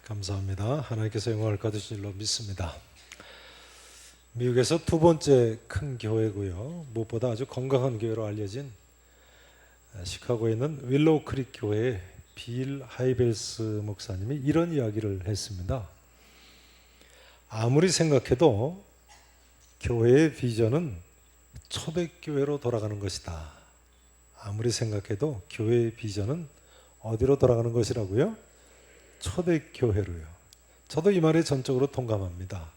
감사합니다. 하나님께서 영광을 거두신 줄로 믿습니다. 미국에서 두 번째 큰 교회고요. 무엇보다 아주 건강한 교회로 알려진 시카고에 있는 윌로우 크릭 교회의 빌 하이벨스 목사님이 이런 이야기를 했습니다. 아무리 생각해도 교회의 비전은 초대교회로 돌아가는 것이다. 아무리 생각해도 교회의 비전은 어디로 돌아가는 것이라고요? 초대교회로요. 저도 이 말에 전적으로 동감합니다.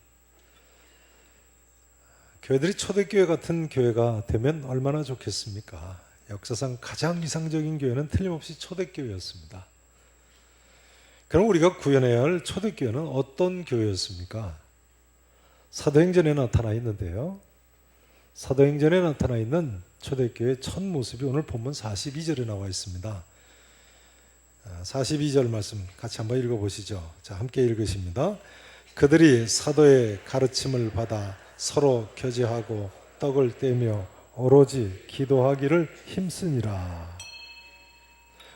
교회들이 초대교회 같은 교회가 되면 얼마나 좋겠습니까? 역사상 가장 이상적인 교회는 틀림없이 초대교회였습니다. 그럼 우리가 구현해야 할 초대교회는 어떤 교회였습니까? 사도행전에 나타나 있는데요. 사도행전에 나타나 있는 초대교회의 첫 모습이 오늘 본문 42절에 나와 있습니다. 42절 말씀 같이 한번 읽어보시죠. 자, 함께 읽으십니다. 그들이 사도의 가르침을 받아 서로 교제하고 떡을 떼며 오로지 기도하기를 힘쓰니라.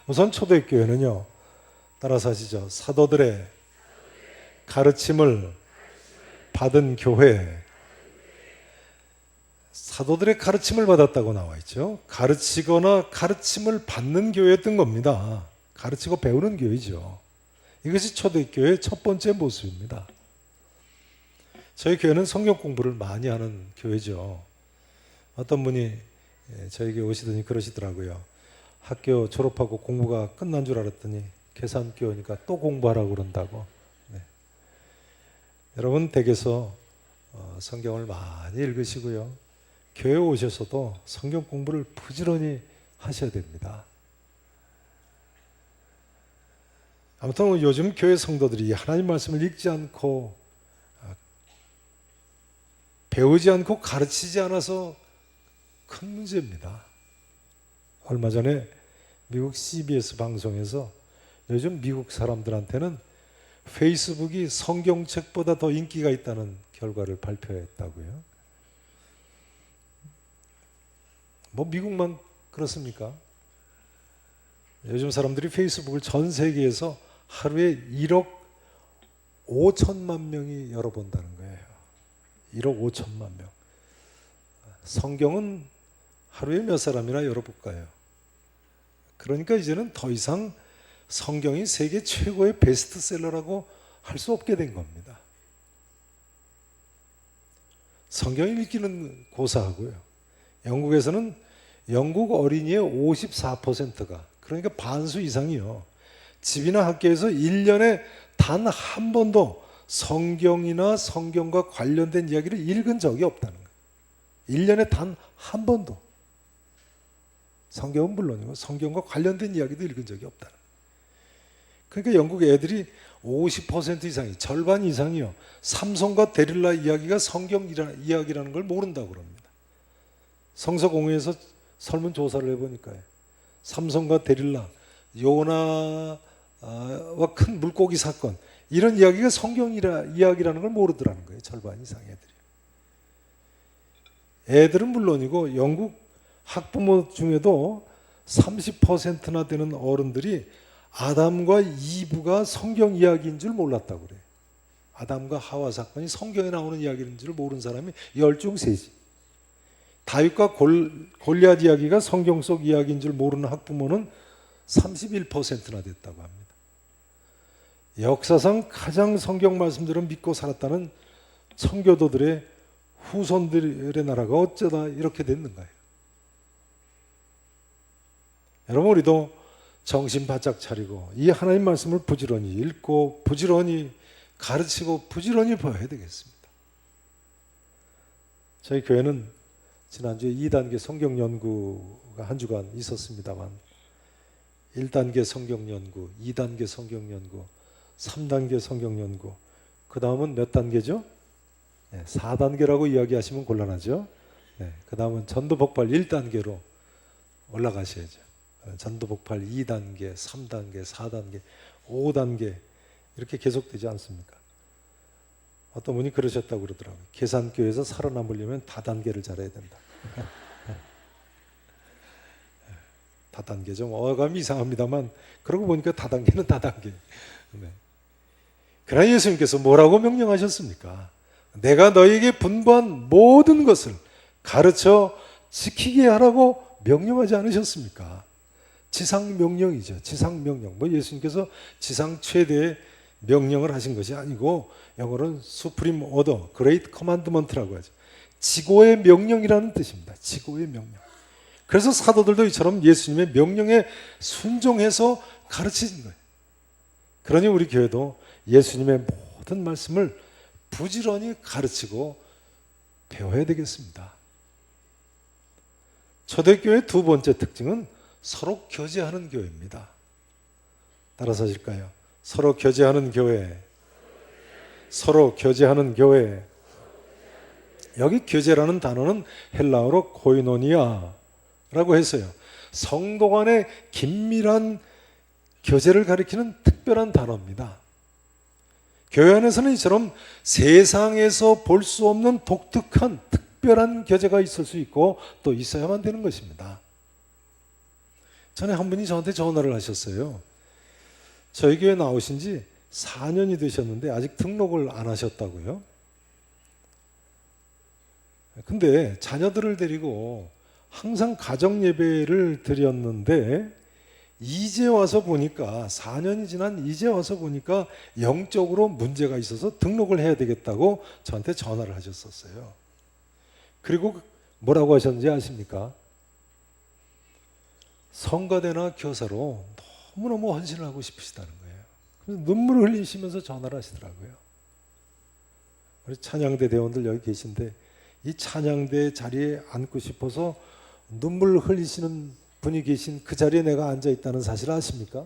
우선 초대교회는요, 따라서 하시죠. 사도들의 가르침을 받은 교회. 사도들의 가르침을 받았다고 나와 있죠. 가르치거나 가르침을 받는 교회였던 겁니다. 가르치고 배우는 교회죠. 이것이 초대교회의 첫 번째 모습입니다. 저희 교회는 성경 공부를 많이 하는 교회죠. 어떤 분이 저에게 오시더니 그러시더라고요. 학교 졸업하고 공부가 끝난 줄 알았더니 계산기 오니까 또 공부하라고 그런다고. 네. 여러분 댁에서 성경을 많이 읽으시고요. 교회 오셔서도 성경 공부를 부지런히 하셔야 됩니다. 아무튼 요즘 교회 성도들이 하나님 말씀을 읽지 않고 배우지 않고 가르치지 않아서 큰 문제입니다. 얼마 전에 미국 CBS 방송에서 요즘 미국 사람들한테는 페이스북이 성경책보다 더 인기가 있다는 결과를 발표했다고요. 뭐 미국만 그렇습니까? 요즘 사람들이 페이스북을 전 세계에서 하루에 1억 5천만 명이 열어본다는 거예요. 1억 5천만 명. 성경은 하루에 몇 사람이나 열어볼까요? 그러니까 이제는 더 이상 성경이 세계 최고의 베스트셀러라고 할 수 없게 된 겁니다. 성경 읽기는 고사하고요. 영국에서는 영국 어린이의 54%가, 그러니까 반수 이상이요, 집이나 학교에서 1년에 단 한 번도 성경이나 성경과 관련된 이야기를 읽은 적이 없다는 거예요. 1년에 단 한 번도. 성경은 물론이고 성경과 관련된 이야기도 읽은 적이 없다는 거예요. 그러니까 영국 애들이 50% 이상이, 절반 이상이요, 삼손과 데릴라 이야기가 성경 이야기라는 걸 모른다고 그럽니다. 성서공회에서 설문조사를 해보니까요, 삼손과 데릴라, 요나와 큰 물고기 사건, 이런 이야기가 이야기라는 걸 모르더라는 거예요. 절반 이상 애들이. 애들은 물론이고 영국 학부모 중에도 30%나 되는 어른들이 아담과 이브가 성경 이야기인 줄 몰랐다고 그래요. 아담과 하와 사건이 성경에 나오는 이야기인 줄 모르는 사람이 10중 3지. 다윗과 골리앗 이야기가 성경 속 이야기인 줄 모르는 학부모는 31%나 됐다고 합니다. 역사상 가장 성경 말씀들을 믿고 살았다는 청교도들의 후손들의 나라가 어쩌다 이렇게 됐는가요? 여러분, 우리도 정신 바짝 차리고 이 하나님 말씀을 부지런히 읽고 부지런히 가르치고 부지런히 배워야 되겠습니다. 저희 교회는 지난주에 2단계 성경 연구가 한 주간 있었습니다만, 1단계 성경 연구, 2단계 성경 연구, 3단계 성경 연구, 그 다음은 몇 단계죠? 네, 4단계라고 이야기하시면 곤란하죠. 네, 그 다음은 전도복발 1단계로 올라가셔야죠. 전도복발 2단계, 3단계, 4단계, 5단계 이렇게 계속되지 않습니까? 어떤 분이 그러셨다고 그러더라고요. 계산교에서 살아남으려면 다단계를 잘해야 된다. 다단계 좀 어감이 이상합니다만, 그러고 보니까 다단계는 다단계. 네. 그러나 예수님께서 뭐라고 명령하셨습니까? 내가 너에게 분부한 모든 것을 가르쳐 지키게 하라고 명령하지 않으셨습니까? 지상명령이죠. 지상명령. 뭐 예수님께서 지상 최대의 명령을 하신 것이 아니고 영어로는 Supreme Order, Great Commandment라고 하죠. 지고의 명령이라는 뜻입니다. 지고의 명령. 그래서 사도들도 이처럼 예수님의 명령에 순종해서 가르치신 거예요. 그러니 우리 교회도 예수님의 모든 말씀을 부지런히 가르치고 배워야 되겠습니다. 초대교회의 두 번째 특징은 서로 교제하는 교회입니다. 따라서 하실까요? 서로 교제하는 교회. 서로 교제하는 교회. 여기 교제라는 단어는 헬라어로 코이노니아라고 했어요. 성도 간의 긴밀한 교제를 가리키는 특별한 단어입니다. 교회 안에서는 이처럼 세상에서 볼 수 없는 독특한 특별한 교제가 있을 수 있고 또 있어야만 되는 것입니다. 전에 한 분이 저한테 전화를 하셨어요. 저희 교회 나오신 지 4년이 되셨는데 아직 등록을 안 하셨다고요. 근데 자녀들을 데리고 항상 가정 예배를 드렸는데 이제 와서 보니까 4년이 지난 이제 와서 보니까 영적으로 문제가 있어서 등록을 해야 되겠다고 저한테 전화를 하셨었어요. 그리고 뭐라고 하셨는지 아십니까? 성가대나 교사로 너무너무 헌신을 하고 싶으시다는 거예요. 그래서 눈물을 흘리시면서 전화를 하시더라고요. 우리 찬양대 대원들 여기 계신데 이 찬양대 자리에 앉고 싶어서 눈물 흘리시는 분이 계신 그 자리에 내가 앉아 있다는 사실 아십니까?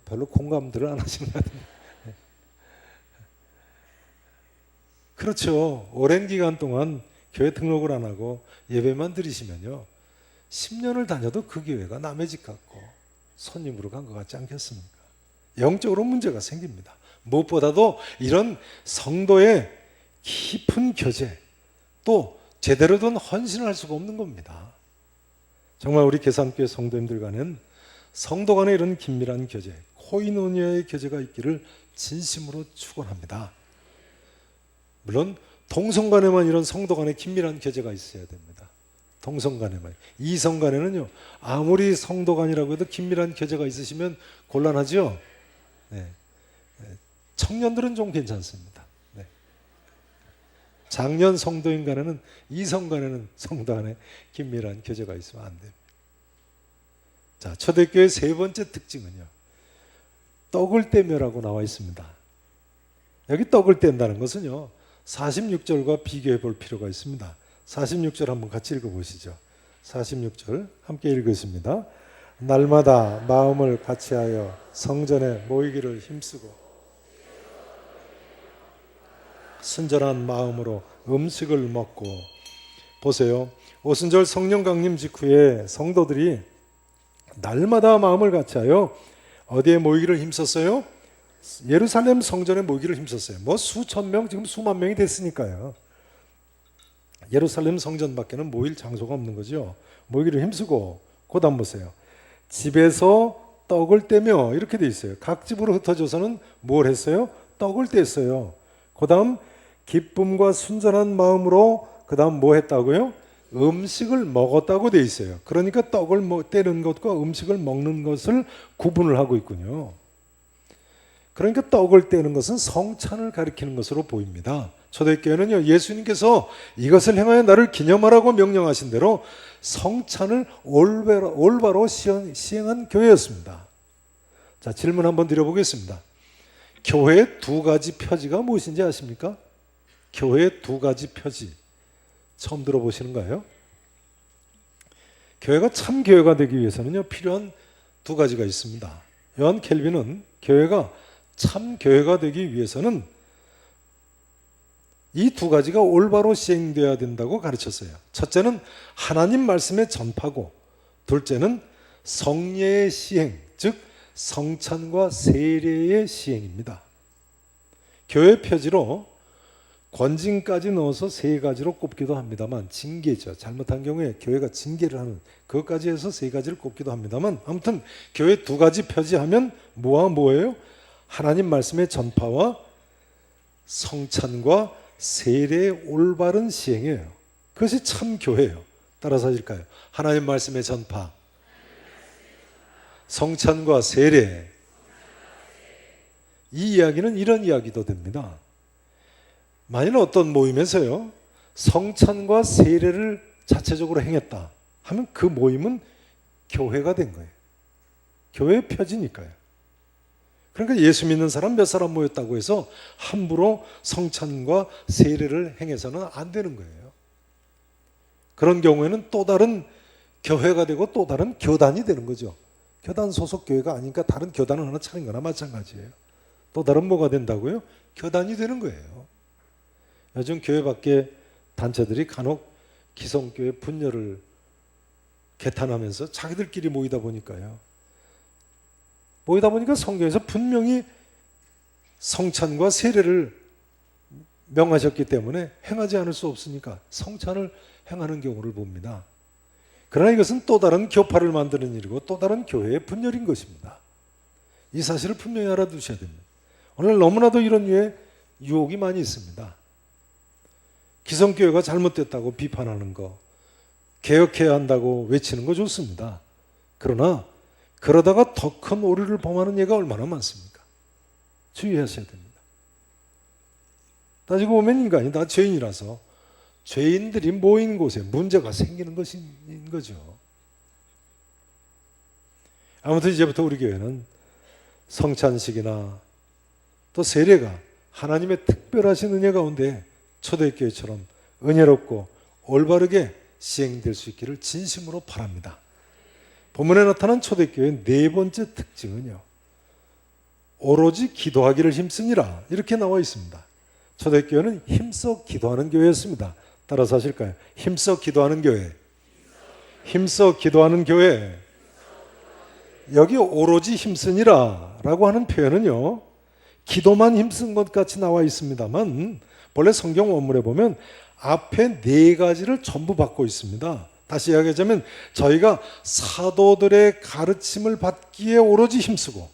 별로 공감들을 안 하시는 것 같은데. 그렇죠. 오랜 기간 동안 교회 등록을 안 하고 예배만 드리시면요 10년을 다녀도 그 교회가 남의 집 같고 손님으로 간 것 같지 않겠습니까? 영적으로 문제가 생깁니다. 무엇보다도 이런 성도의 깊은 교제, 또 제대로 된 헌신을 할 수가 없는 겁니다. 정말 우리 계산교회 성도님들 간엔 성도 간의 이런 긴밀한 교제, 코이노니아의 교제가 있기를 진심으로 축원합니다. 물론 동성 간에만 이런 성도 간의 긴밀한 교제가 있어야 됩니다. 동성 간에만. 이성 간에는요 아무리 성도 간이라고 해도 긴밀한 교제가 있으시면 곤란하죠. 네. 청년들은 좀 괜찮습니다. 네. 장년 성도인 간에는 이성 간에는 성도 간에 긴밀한 교제가 있으면 안 됩니다. 자, 초대교회의 세 번째 특징은요 떡을 떼며라고 나와 있습니다. 여기 떡을 뗀다는 것은요 46절과 비교해 볼 필요가 있습니다. 46절 한번 같이 읽어보시죠. 46절 함께 읽으십니다. 날마다 마음을 같이하여 성전에 모이기를 힘쓰고 순전한 마음으로 음식을 먹고. 보세요. 오순절 성령 강림 직후에 성도들이 날마다 마음을 같이하여 어디에 모이기를 힘썼어요? 예루살렘 성전에 모이기를 힘썼어요. 뭐 수천 명, 지금 수만 명이 됐으니까요. 예루살렘 성전 밖에는 모일 장소가 없는 거죠. 모이기를 힘쓰고. 그 다음 보세요. 집에서 떡을 떼며 이렇게 돼 있어요. 각 집으로 흩어져서는 뭘 했어요? 떡을 뗐어요. 그 다음 기쁨과 순전한 마음으로 그 다음 뭐 했다고요? 음식을 먹었다고 돼 있어요. 그러니까 떡을 떼는 것과 음식을 먹는 것을 구분을 하고 있군요. 그러니까 떡을 떼는 것은 성찬을 가리키는 것으로 보입니다. 초대교회는요 예수님께서 이것을 행하여 나를 기념하라고 명령하신 대로 성찬을 올바로 시행한 교회였습니다. 자, 질문 한번 드려보겠습니다. 교회의 두 가지 표지가 무엇인지 아십니까? 교회의 두 가지 표지 처음 들어보시는 거예요? 교회가 참 교회가 되기 위해서는요 필요한 두 가지가 있습니다. 요한 켈빈은 교회가 참 교회가 되기 위해서는 이 두 가지가 올바로 시행되어야 된다고 가르쳤어요. 첫째는 하나님 말씀의 전파고, 둘째는 성례의 시행, 즉 성찬과 세례의 시행입니다. 교회 표지로 권징까지 넣어서 세 가지로 꼽기도 합니다만, 징계죠. 잘못한 경우에 교회가 징계를 하는 그것까지 해서 세 가지를 꼽기도 합니다만, 아무튼 교회 두 가지 표지하면 뭐와 뭐예요? 하나님 말씀의 전파와 성찬과 세례의 올바른 시행이에요. 그것이 참 교회예요. 따라서 하실까요? 하나님 말씀의 전파, 성찬과 세례. 이 이야기는 이런 이야기도 됩니다. 만일 어떤 모임에서요, 성찬과 세례를 자체적으로 행했다 하면 그 모임은 교회가 된 거예요. 교회의 표지니까요. 그러니까 예수 믿는 사람 몇 사람 모였다고 해서 함부로 성찬과 세례를 행해서는 안 되는 거예요. 그런 경우에는 또 다른 교회가 되고 또 다른 교단이 되는 거죠. 교단 소속 교회가 아니니까 다른 교단을 하나 차린 거나 마찬가지예요. 또 다른 뭐가 된다고요? 교단이 되는 거예요. 요즘 교회 밖에 단체들이 간혹 기성교회 분열을 개탄하면서 자기들끼리 모이다 보니까 성경에서 분명히 성찬과 세례를 명하셨기 때문에 행하지 않을 수 없으니까 성찬을 행하는 경우를 봅니다. 그러나 이것은 또 다른 교파를 만드는 일이고 또 다른 교회의 분열인 것입니다. 이 사실을 분명히 알아두셔야 됩니다. 오늘 너무나도 이런 류의 유혹이 많이 있습니다. 기성교회가 잘못됐다고 비판하는 거, 개혁해야 한다고 외치는 거 좋습니다. 그러나 그러다가 더 큰 오류를 범하는 예가 얼마나 많습니까? 주의하셔야 됩니다. 따지고 보면 인간이 다 죄인이라서 죄인들이 모인 곳에 문제가 생기는 것인 거죠. 아무튼 이제부터 우리 교회는 성찬식이나 또 세례가 하나님의 특별하신 은혜 가운데 초대교회처럼 은혜롭고 올바르게 시행될 수 있기를 진심으로 바랍니다. 본문에 나타난 초대교회의 네 번째 특징은요, 오로지 기도하기를 힘쓰니라 이렇게 나와 있습니다. 초대교회는 힘써 기도하는 교회였습니다. 따라서 하실까요? 힘써 기도하는 교회. 힘써 기도하는 교회. 여기 오로지 힘쓰니라 라고 하는 표현은요, 기도만 힘쓴 것 같이 나와 있습니다만 본래 성경 원문에 보면 앞에 네 가지를 전부 받고 있습니다. 다시 이야기하자면 저희가 사도들의 가르침을 받기에 오로지 힘쓰고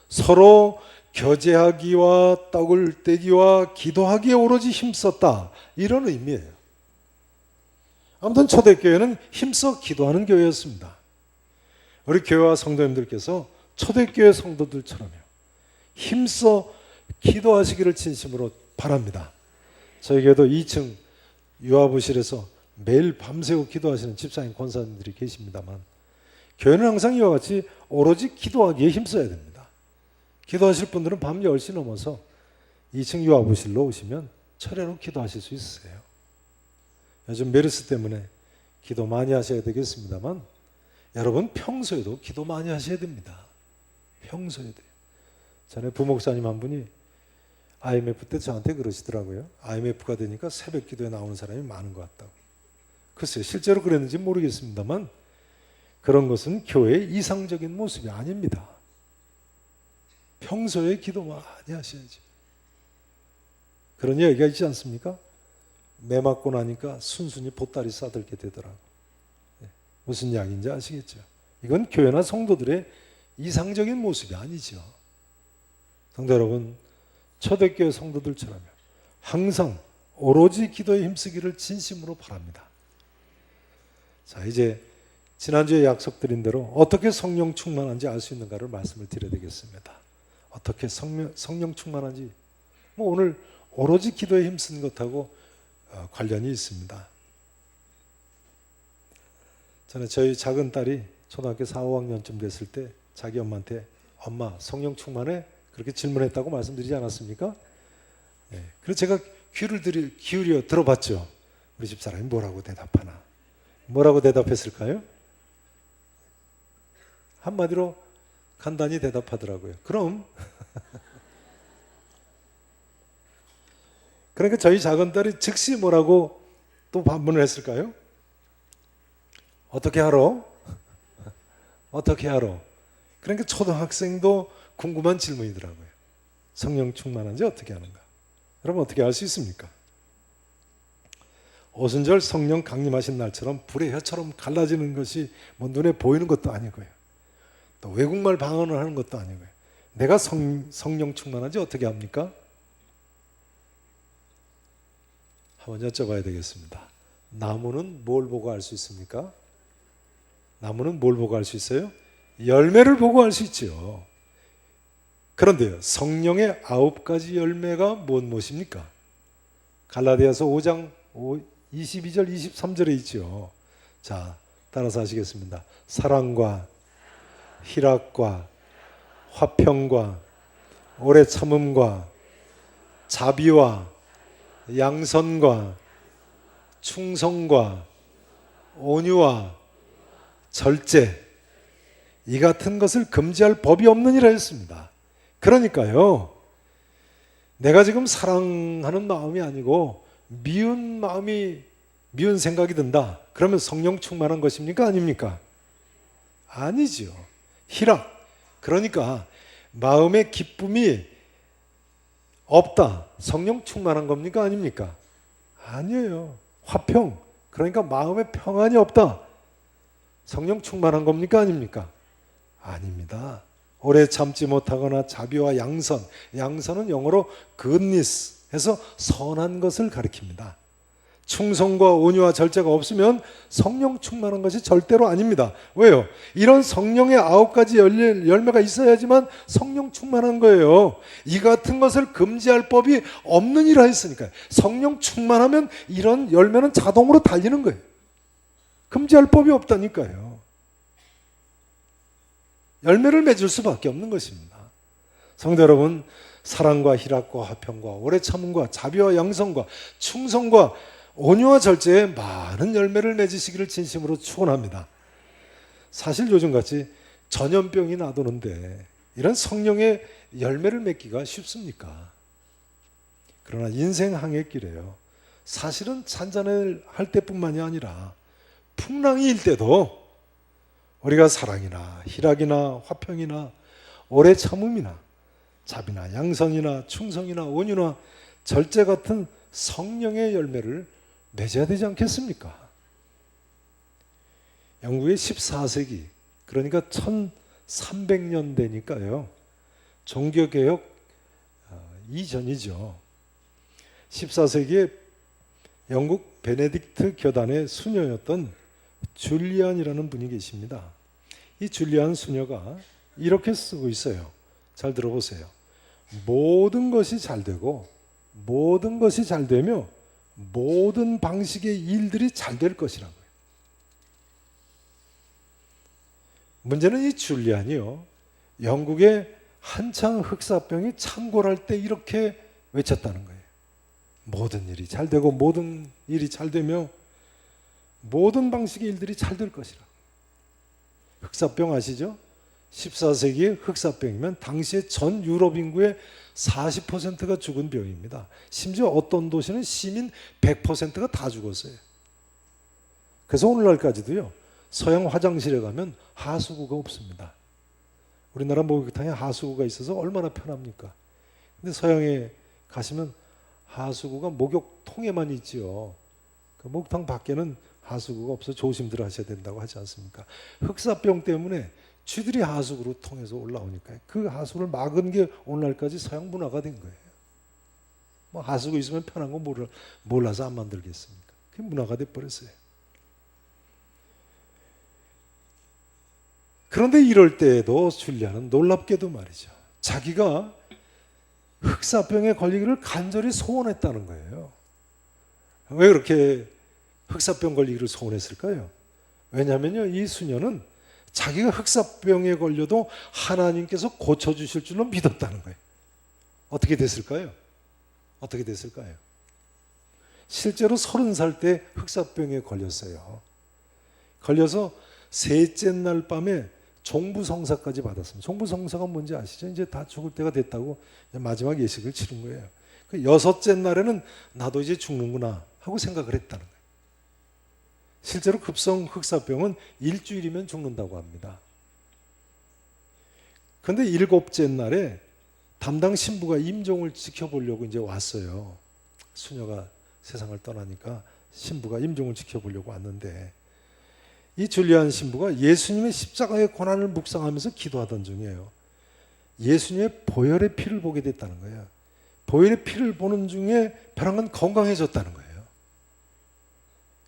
서로 교제하기와 떡을 떼기와 기도하기에 오로지 힘썼다, 이런 의미예요. 아무튼 초대교회는 힘써 기도하는 교회였습니다. 우리 교회와 성도님들께서 초대교회 성도들처럼요, 힘써 기도하시기를 진심으로 바랍니다. 저희 교회도 2층 유아부실에서 매일 밤새고 기도하시는 집사님, 권사님들이 계십니다만 교회는 항상 이와 같이 오로지 기도하기에 힘써야 됩니다. 기도하실 분들은 밤 10시 넘어서 2층 유아부실로 오시면 철야로 기도하실 수 있으세요. 요즘 메르스 때문에 기도 많이 하셔야 되겠습니다만 여러분 평소에도 기도 많이 하셔야 됩니다. 평소에도요. 전에 부목사님 한 분이 IMF 때 저한테 그러시더라고요. IMF가 되니까 새벽 기도에 나오는 사람이 많은 것 같다고. 글쎄요, 실제로 그랬는지 모르겠습니다만 그런 것은 교회의 이상적인 모습이 아닙니다. 평소에 기도 많이 하셔야죠. 그런 얘기가 있지 않습니까? 매 맞고 나니까 순순히 보따리 싸들게 되더라고. 무슨 이야기인지 아시겠죠? 이건 교회나 성도들의 이상적인 모습이 아니죠. 성도 여러분, 초대교회 성도들처럼 항상 오로지 기도에 힘쓰기를 진심으로 바랍니다. 자, 이제 지난주에 약속드린 대로 어떻게 성령 충만한지 알 수 있는가를 말씀을 드려야 되겠습니다. 어떻게 성령 충만한지, 오늘 오로지 기도에 힘쓴 것하고 관련이 있습니다. 전에 저희 작은 딸이 초등학교 4, 5학년쯤 됐을 때 자기 엄마한테 엄마 성령 충만해? 그렇게 질문했다고 말씀드리지 않았습니까? 네. 그래서 제가 귀를 기울여 들어봤죠. 우리 집사람이 뭐라고 대답하나. 뭐라고 대답했을까요? 한마디로 간단히 대답하더라고요. 그럼 그러니까 저희 작은 딸이 즉시 뭐라고 또 반문을 했을까요? 어떻게 하러? 어떻게 하러? 그러니까 초등학생도 궁금한 질문이더라고요. 성령 충만한지 어떻게 하는가? 여러분 어떻게 알 수 있습니까? 오순절 성령 강림하신 날처럼 불의 혀처럼 갈라지는 것이 뭐 눈에 보이는 것도 아니고요. 또 외국말 방언을 하는 것도 아니고요. 내가 성령 충만한지 어떻게 합니까? 한번 여쭤봐야 되겠습니다. 나무는 뭘 보고 알 수 있습니까? 나무는 뭘 보고 알 수 있어요? 열매를 보고 알 수 있죠. 그런데요, 성령의 9가지 열매가 무엇입니까? 갈라디아서 5장 22절 23절에 있죠. 자, 따라서 하시겠습니다. 사랑과 희락과 화평과 오래 참음과 자비와 양선과 충성과 온유와 절제, 이 같은 것을 금지할 법이 없느니라 했습니다. 그러니까요, 내가 지금 사랑하는 마음이 아니고 미운 생각이 든다. 그러면 성령 충만한 것입니까? 아닙니까? 아니죠. 희락, 그러니까 마음의 기쁨이 없다. 성령 충만한 겁니까? 아닙니까? 아니에요. 화평, 그러니까 마음의 평안이 없다. 성령 충만한 겁니까? 아닙니까? 아닙니다. 오래 참지 못하거나 자비와 양선, 양선은 영어로 goodness 해서 선한 것을 가리킵니다. 충성과 온유와 절제가 없으면 성령 충만한 것이 절대로 아닙니다. 왜요? 이런 성령의 9가지 열매가 있어야지만 성령 충만한 거예요. 이 같은 것을 금지할 법이 없느니라 했으니까요. 성령 충만하면 이런 열매는 자동으로 달리는 거예요. 금지할 법이 없다니까요. 열매를 맺을 수밖에 없는 것입니다. 성도 여러분, 사랑과 희락과 화평과 오래 참음과 자비와 양선과 충성과 온유와 절제에 많은 열매를 맺으시기를 진심으로 축원합니다. 사실 요즘같이 전염병이 나도는데 이런 성령의 열매를 맺기가 쉽습니까? 그러나 인생 항해길에요, 사실은 잔잔할 때뿐만이 아니라 풍랑이 일 때도 우리가 사랑이나 희락이나 화평이나 오래 참음이나 자비나 양선이나 충성이나 온유나 절제 같은 성령의 열매를 맺어야 되지 않겠습니까? 영국의 14세기, 그러니까 1300년대니까요. 종교개혁 이전이죠. 14세기에 영국 베네딕트 교단의 수녀였던 줄리안이라는 분이 계십니다. 이 줄리안 수녀가 이렇게 쓰고 있어요. 잘 들어보세요. 모든 것이 잘 되고 모든 것이 잘 되며 모든 방식의 일들이 잘 될 것이라고요. 문제는 이 줄리안이요, 영국의 한창 흑사병이 창궐할 때 이렇게 외쳤다는 거예요. 모든 일이 잘 되고 모든 일이 잘 되며 모든 방식의 일들이 잘 될 것이라고. 흑사병 아시죠? 14세기의 흑사병이면 당시에 전 유럽 인구의 40%가 죽은 병입니다. 심지어 어떤 도시는 시민 100%가 다 죽었어요. 그래서 오늘날까지도요, 서양 화장실에 가면 하수구가 없습니다. 우리나라 목욕탕에 하수구가 있어서 얼마나 편합니까? 근데 서양에 가시면 하수구가 목욕통에만 있지요. 그 목욕탕 밖에는 하수구가 없어 조심들 하셔야 된다고 하지 않습니까? 흑사병 때문에 쥐들이 하수구로 통해서 올라오니까 그 하수를 막은 게 오늘날까지 서양 문화가 된 거예요. 뭐 하수구 있으면 편한 거 몰라서 안 만들겠습니까? 그게 문화가 돼버렸어요. 그런데 이럴 때에도 줄리안은 놀랍게도 말이죠, 자기가 흑사병에 걸리기를 간절히 소원했다는 거예요. 왜 그렇게 흑사병 걸리기를 소원했을까요? 왜냐하면요, 이 수녀는 자기가 흑사병에 걸려도 하나님께서 고쳐주실 줄로 믿었다는 거예요. 어떻게 됐을까요? 어떻게 됐을까요? 실제로 30살 때 흑사병에 걸렸어요. 걸려서 셋째 날 밤에 종부성사까지 받았습니다. 종부성사가 뭔지 아시죠? 이제 다 죽을 때가 됐다고 마지막 예식을 치른 거예요. 그 6째 날에는 나도 이제 죽는구나 하고 생각을 했다는 거예요. 실제로 급성 흑사병은 일주일이면 죽는다고 합니다. 그런데 7째 날에 담당 신부가 임종을 지켜보려고 이제 왔어요. 수녀가 세상을 떠나니까 신부가 임종을 지켜보려고 왔는데, 이 줄리안 신부가 예수님의 십자가의 고난을 묵상하면서 기도하던 중이에요. 예수님의 보혈의 피를 보게 됐다는 거예요. 보혈의 피를 보는 중에 벼랑은 건강해졌다는 거예요.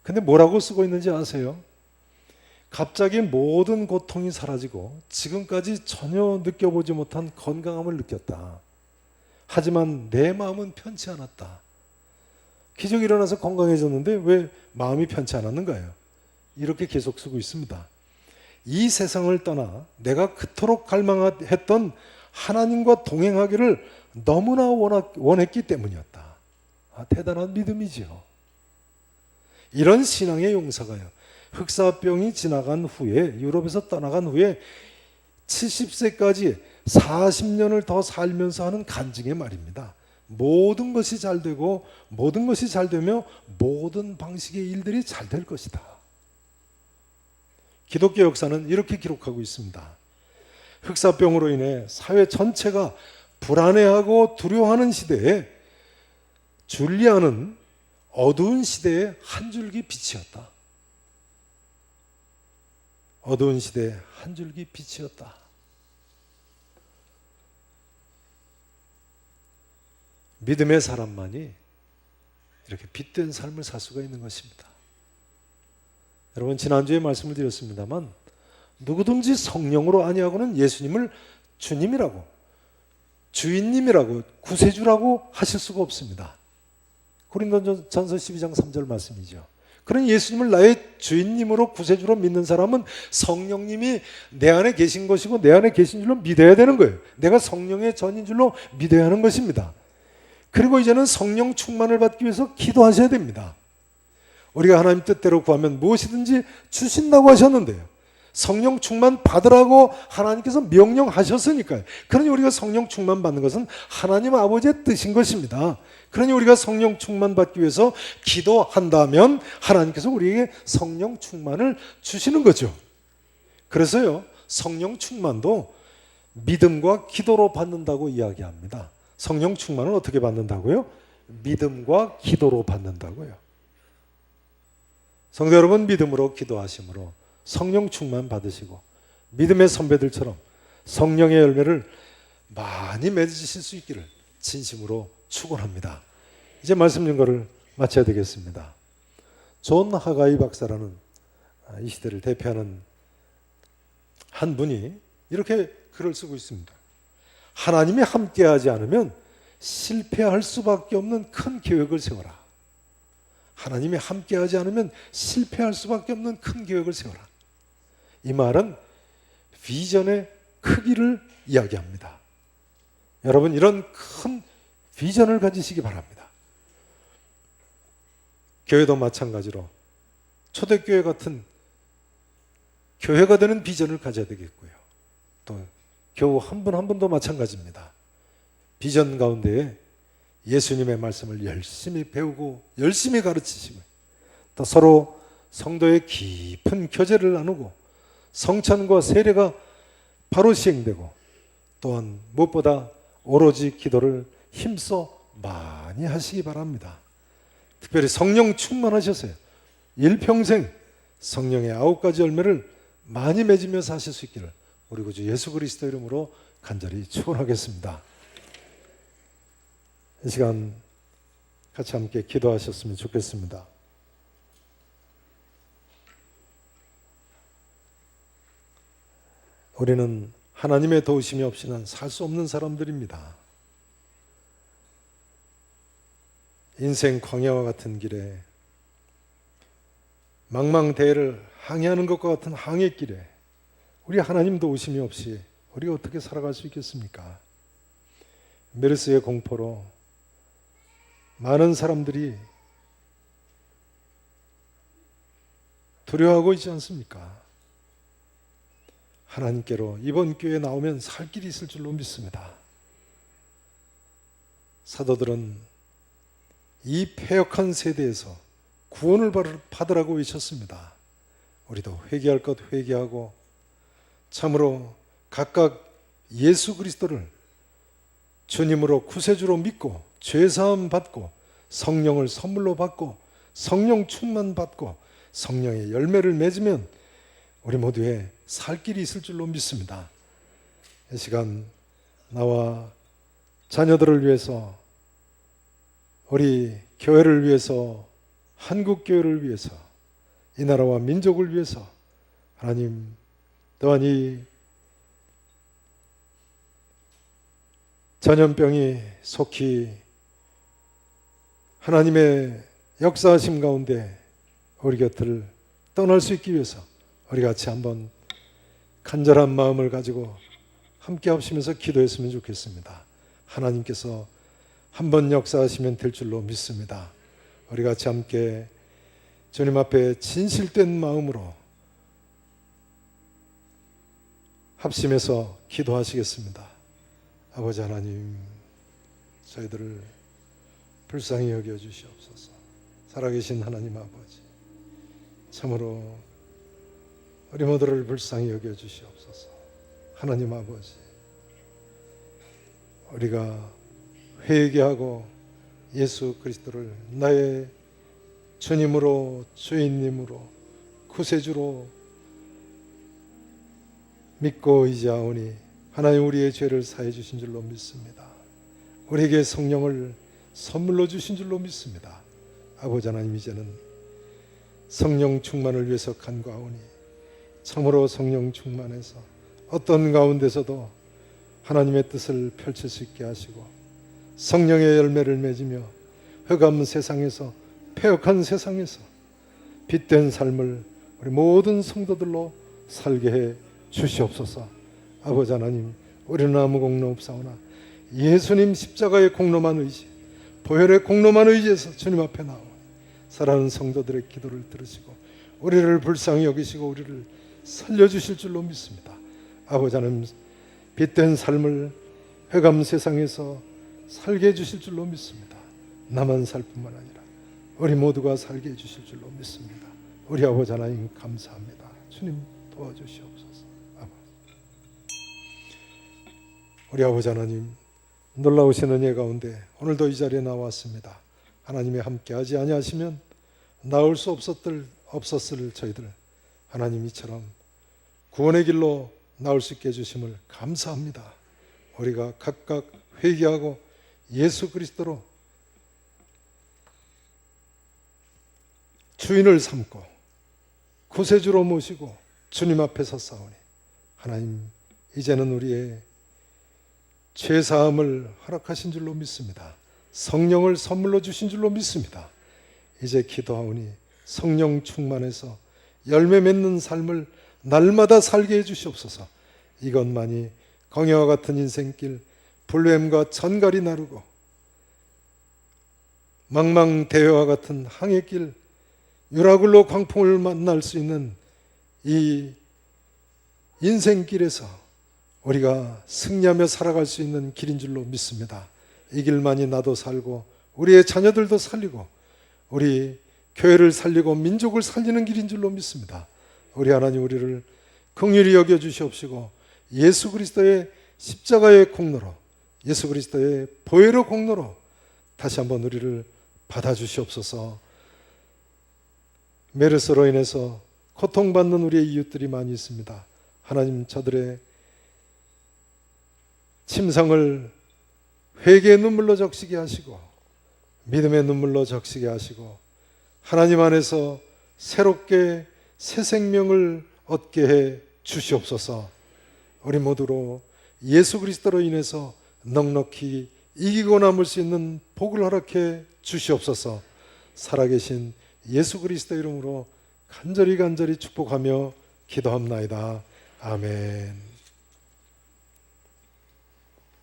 근데 뭐라고 쓰고 있는지 아세요? 갑자기 모든 고통이 사라지고 지금까지 전혀 느껴보지 못한 건강함을 느꼈다. 하지만 내 마음은 편치 않았다. 기적이 일어나서 건강해졌는데 왜 마음이 편치 않았는가요? 이렇게 계속 쓰고 있습니다. 이 세상을 떠나 내가 그토록 갈망했던 하나님과 동행하기를 너무나 원했기 때문이었다. 대단한 믿음이지요. 이런 신앙의 용사가요, 흑사병이 지나간 후에, 유럽에서 떠나간 후에 70세까지 40년을 더 살면서 하는 간증의 말입니다. 모든 것이 잘 되고 모든 것이 잘 되며 모든 방식의 일들이 잘 될 것이다. 기독교 역사는 이렇게 기록하고 있습니다. 흑사병으로 인해 사회 전체가 불안해하고 두려워하는 시대에 줄리아는 어두운 시대의 한 줄기 빛이었다. 어두운 시대의 한 줄기 빛이었다. 믿음의 사람만이 이렇게 빛된 삶을 살 수가 있는 것입니다. 여러분, 지난주에 말씀을 드렸습니다만 누구든지 성령으로 아니하고는 예수님을 주님이라고, 주인님이라고, 구세주라고 하실 수가 없습니다. 고린도전서 12장 3절 말씀이죠. 그런 예수님을 나의 주인님으로 구세주로 믿는 사람은 성령님이 내 안에 계신 것이고 내 안에 계신 줄로 믿어야 되는 거예요. 내가 성령의 전인 줄로 믿어야 하는 것입니다. 그리고 이제는 성령 충만을 받기 위해서 기도하셔야 됩니다. 우리가 하나님 뜻대로 구하면 무엇이든지 주신다고 하셨는데요, 성령 충만 받으라고 하나님께서 명령하셨으니까요. 그러니 우리가 성령 충만 받는 것은 하나님 아버지의 뜻인 것입니다. 그러니 우리가 성령 충만 받기 위해서 기도한다면 하나님께서 우리에게 성령 충만을 주시는 거죠. 그래서요, 성령 충만도 믿음과 기도로 받는다고 이야기합니다. 성령 충만은 어떻게 받는다고요? 믿음과 기도로 받는다고요. 성도 여러분, 믿음으로 기도하심으로 성령 충만 받으시고 믿음의 선배들처럼 성령의 열매를 많이 맺으실 수 있기를 진심으로 축원합니다. 이제 말씀 연거를 마쳐야 되겠습니다. 존 하가이 박사라는 이 시대를 대표하는 한 분이 이렇게 글을 쓰고 있습니다. 하나님이 함께하지 않으면 실패할 수밖에 없는 큰 계획을 세워라. 하나님이 함께하지 않으면 실패할 수밖에 없는 큰 계획을 세워라. 이 말은 비전의 크기를 이야기합니다. 여러분, 이런 큰 비전을 가지시기 바랍니다. 교회도 마찬가지로 초대교회 같은 교회가 되는 비전을 가져야 되겠고요. 또 교우 한 분 한 분도 마찬가지입니다. 비전 가운데에 예수님의 말씀을 열심히 배우고 열심히 가르치시고 또 서로 성도의 깊은 교제를 나누고 성찬과 세례가 바로 시행되고 또한 무엇보다 오로지 기도를 힘써 많이 하시기 바랍니다. 특별히 성령 충만하셨어요. 일평생 성령의 9가지 열매를 많이 맺으며 사실 수 있기를 우리 구주 예수 그리스도 이름으로 간절히 축원하겠습니다. 이 시간 같이 함께 기도하셨으면 좋겠습니다. 우리는 하나님의 도우심이 없이는 살 수 없는 사람들입니다. 인생 광야와 같은 길에 망망대해를 항해하는 것과 같은 항해길에 우리 하나님 도우심이 없이 우리가 어떻게 살아갈 수 있겠습니까? 메르스의 공포로 많은 사람들이 두려워하고 있지 않습니까? 하나님께로 이번 기회에 나오면 살 길이 있을 줄로 믿습니다. 사도들은 이 패역한 세대에서 구원을 받으라고 외쳤습니다. 우리도 회개할 것 회개하고 참으로 각각 예수 그리스도를 주님으로 구세주로 믿고 죄사함 받고 성령을 선물로 받고 성령 충만 받고 성령의 열매를 맺으면 우리 모두의 살 길이 있을 줄로 믿습니다. 이 시간 나와 자녀들을 위해서, 우리 교회를 위해서, 한국 교회를 위해서, 이 나라와 민족을 위해서 하나님 또한 이 전염병이 속히 하나님의 역사하심 가운데 우리 곁을 떠날 수 있기 위해서 우리 같이 한번 간절한 마음을 가지고 함께 합심해서 기도했으면 좋겠습니다. 하나님께서 한번 역사하시면 될 줄로 믿습니다. 우리 같이 함께 주님 앞에 진실된 마음으로 합심해서 기도하시겠습니다. 아버지 하나님, 저희들을 불쌍히 여겨 주시옵소서. 살아계신 하나님 아버지, 참으로 우리 모두를 불쌍히 여겨 주시옵소서. 하나님 아버지, 우리가 회개하고 예수 그리스도를 나의 주님으로, 주인님으로, 구세주로 믿고 의지하오니 하나님 우리의 죄를 사해 주신 줄로 믿습니다. 우리에게 성령을 선물로 주신 줄로 믿습니다. 아버지 하나님, 이제는 성령 충만을 위해서 간구하오니 참으로 성령 충만해서 어떤 가운데서도 하나님의 뜻을 펼칠 수 있게 하시고 성령의 열매를 맺으며 흑암 세상에서, 폐역한 세상에서 빛된 삶을 우리 모든 성도들로 살게 해 주시옵소서. 아버지 하나님, 우리는 아무 공로 없사오나 예수님 십자가의 공로만 의지, 보혈의 공로만 의지해서 주님 앞에 나오니 사랑하는 성도들의 기도를 들으시고 우리를 불쌍히 여기시고 우리를 살려주실 줄로 믿습니다. 아버지 하나님, 빛된 삶을 회감 세상에서 살게 해주실 줄로 믿습니다. 나만 살 뿐만 아니라 우리 모두가 살게 해주실 줄로 믿습니다. 우리 아버지 하나님 감사합니다. 주님 도와주시옵소서. 우리 아버지 하나님, 놀라우신 은혜 가운데 오늘도 이 자리에 나왔습니다. 하나님이 함께하지 아니하시면 나올 수 없었을 저희들, 하나님 이처럼 구원의 길로 나올 수 있게 해주심을 감사합니다. 우리가 각각 회개하고 예수 그리스도로 주인을 삼고 구세주로 모시고 주님 앞에 섰사오니 하나님, 이제는 우리의 죄사함을 허락하신 줄로 믿습니다. 성령을 선물로 주신 줄로 믿습니다. 이제 기도하오니 성령 충만해서 열매 맺는 삶을 날마다 살게 해주시옵소서. 이것만이 광야와 같은 인생길, 불뱀과 천갈이 나르고 망망대해와 같은 항해길, 유라굴로 광풍을 만날 수 있는 이 인생길에서 우리가 승리하며 살아갈 수 있는 길인 줄로 믿습니다. 이 길만이 나도 살고 우리의 자녀들도 살리고 우리 교회를 살리고 민족을 살리는 길인 줄로 믿습니다. 우리 하나님, 우리를 긍휼히 여겨 주시옵시고 예수 그리스도의 십자가의 공로로, 예수 그리스도의 보혈의 공로로 다시 한번 우리를 받아주시옵소서. 메르스로 인해서 고통받는 우리의 이웃들이 많이 있습니다. 하나님, 저들의 침상을 회개의 눈물로 적시게 하시고 믿음의 눈물로 적시게 하시고 하나님 안에서 새롭게 새 생명을 얻게 해 주시옵소서. 우리 모두로 예수 그리스도로 인해서 넉넉히 이기고 남을 수 있는 복을 허락해 주시옵소서. 살아계신 예수 그리스도 이름으로 간절히 축복하며 기도합나이다. 아멘.